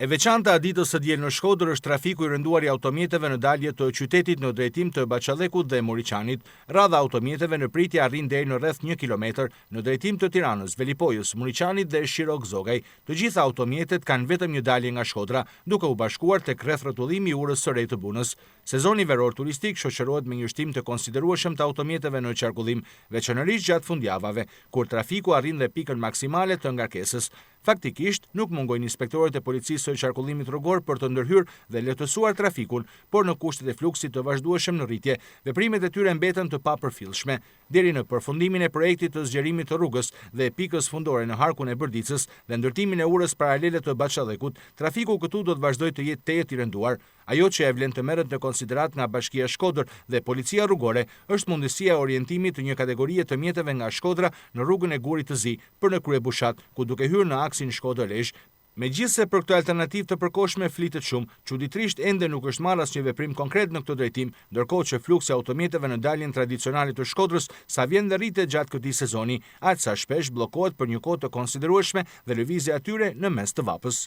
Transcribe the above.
E veçanta ditës së diel në Shkodër është trafiku i rënduar i automjeteve në dalje të qytetit në drejtim të Baqallekut dhe Moriçanit. Radha automjeteve në pritje arrin deri në rreth 1 kilometër në drejtim të Tiranës, Velipojës, Moriçanit dhe Shirok-Zogaj. Të gjitha automjetet kanë vetëm një dalje nga Shkodra, duke u bashkuar tek rreth rrotullimi i urës së re të Bunës. Sezoni veror turistik shoqërohet me një shtim të konsiderueshëm të automjeteve në qarkullim, veçanërisht gjatë fundjavave, kur trafiku arrin dhe pikën maksimale të ngarkesës. Faktikisht, nuk mungojnë inspektorët e policisë së qarkullimit rrugor për të ndërhyrë dhe lehtësuar trafikun, por në kushtet e fluksit të vazhdueshëm në rritje, veprimet e tyre mbeten të papërfillshme. Deri në përfundimin e projektit të zgjerimit të rrugës dhe pikës fundore në harkun e Bërdicës dhe ndërtimin e urës paralele të Baqallekut, trafiku këtu do të vazhdojë të jetë tejet i rënduar. Ajo që e vlen të merret në konsiderat nga Bashkia Shkodër dhe Policia Rrugore është mundësia e orientimit të një kategorie të mjeteve nga Shkodra në rrugën e Gurit të Zi për në kryebushat, ku duke hyrë në aksin Shkodër-Lezhë. Megjithse për këtë alternativë të përkohshme flitet shumë, çuditërisht ende nuk është marrë asnjë veprim konkret në këtë drejtim, ndërkohë që fluksi i automjeteve në daljen tradicionale të Shkodrës sa vjen dhe rritet gjatë këtij sezoni, aq sa shpesh bllokohet për një kohë të konsiderueshme dhe lëvizja atyre në mes të vapës.